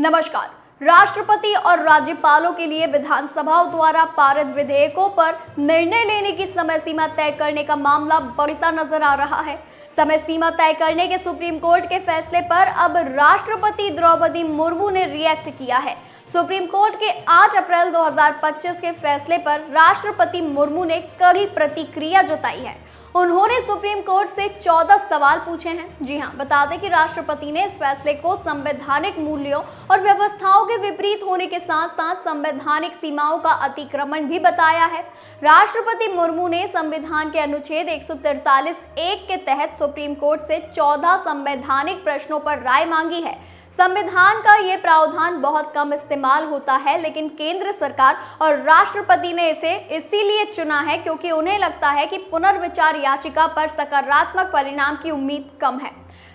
नमस्कार। राष्ट्रपति और राज्यपालों के लिए विधानसभाओं द्वारा पारित विधेयकों पर निर्णय लेने की समय सीमा तय करने का मामला बढ़ता नजर आ रहा है। समय सीमा तय करने के सुप्रीम कोर्ट के फैसले पर अब राष्ट्रपति द्रौपदी मुर्मू ने रिएक्ट किया है। सुप्रीम कोर्ट के 8 अप्रैल 2025 के फैसले पर राष्ट्रपति मुर्मू ने कड़ी प्रतिक्रिया जताई है। उन्होंने सुप्रीम कोर्ट से 14 सवाल पूछे हैं। जी हां, बता दें कि राष्ट्रपति ने इस फैसले को संवैधानिक मूल्यों और व्यवस्थाओं के विपरीत होने के साथ साथ संवैधानिक सीमाओं का अतिक्रमण भी बताया है। राष्ट्रपति मुर्मू ने संविधान के अनुच्छेद 143(1) के तहत सुप्रीम कोर्ट से 14 संवैधानिक प्रश्नों पर राय मांगी है। संविधान का ये प्रावधान बहुत कम इस्तेमाल होता है, लेकिन केंद्र सरकार और राष्ट्रपति ने इसे इसीलिए चुना है क्योंकि उन्हें लगता है कि पुनर्विचार याचिका पर सकारात्मक परिणाम की उम्मीद कम है।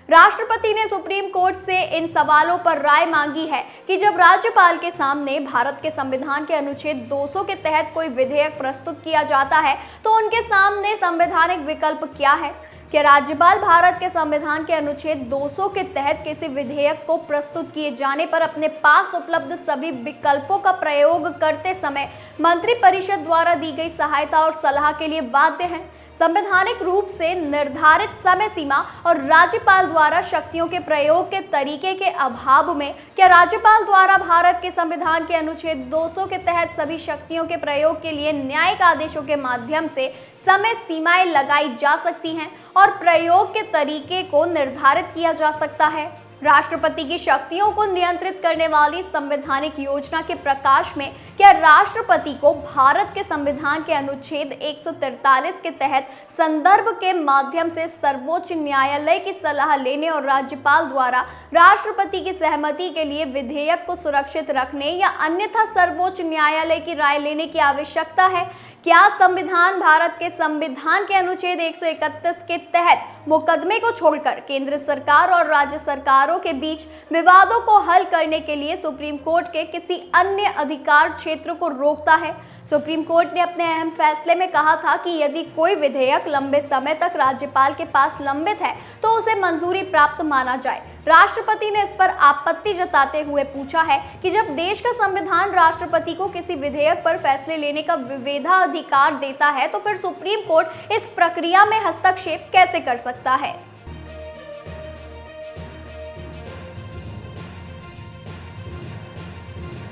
राष्ट्रपति ने सुप्रीम कोर्ट से इन सवालों पर राय मांगी है कि जब राज्यपाल के सामने भारत के संविधान के अनुच्छेद 200 के तहत कोई विधेयक प्रस्तुत किया जाता है तो उनके सामने संवैधानिक विकल्प क्या है। क्या राज्यपाल भारत के संविधान के अनुच्छेद 200 के तहत किसी विधेयक को प्रस्तुत किए जाने पर अपने पास उपलब्ध सभी विकल्पों का प्रयोग करते समय मंत्रिपरिषद द्वारा दी गई सहायता और सलाह के लिए बाध्य हैं? संवैधानिक रूप से निर्धारित समय सीमा और राज्यपाल द्वारा शक्तियों के प्रयोग के तरीके के अभाव में क्या राज्यपाल द्वारा भारत के संविधान के अनुच्छेद 200 के तहत सभी शक्तियों के प्रयोग के लिए न्यायिक आदेशों के माध्यम से समय सीमाएं लगाई जा सकती हैं और प्रयोग के तरीके को निर्धारित किया जा सकता है? राष्ट्रपति की शक्तियों को नियंत्रित करने वाली संवैधानिक योजना के प्रकाश में क्या राष्ट्रपति को भारत के संविधान के अनुच्छेद 143 के तहत संदर्भ के माध्यम से सर्वोच्च न्यायालय की सलाह लेने और राज्यपाल द्वारा राष्ट्रपति की सहमति के लिए विधेयक को सुरक्षित रखने या अन्यथा सर्वोच्च न्यायालय की राय लेने की आवश्यकता है? क्या संविधान भारत के संविधान के अनुच्छेद 131 के तहत मुकदमे को छोड़कर केंद्र सरकार और राज्य सरकारों के बीच विवादों को हल करने के लिए सुप्रीम कोर्ट के किसी अन्य अधिकार क्षेत्र को रोकता है? सुप्रीम कोर्ट ने अपने अहम फैसले में कहा था कि यदि कोई विधेयक लंबे समय तक राज्यपाल के पास लंबित है तो उसे मंजूरी प्राप्त माना जाए। राष्ट्रपति ने इस पर आपत्ति जताते हुए पूछा है कि जब देश का संविधान राष्ट्रपति को किसी विधेयक पर फैसले लेने का विवेकाधिकार देता है तो फिर सुप्रीम कोर्ट इस प्रक्रिया में हस्तक्षेप कैसे कर सकता है।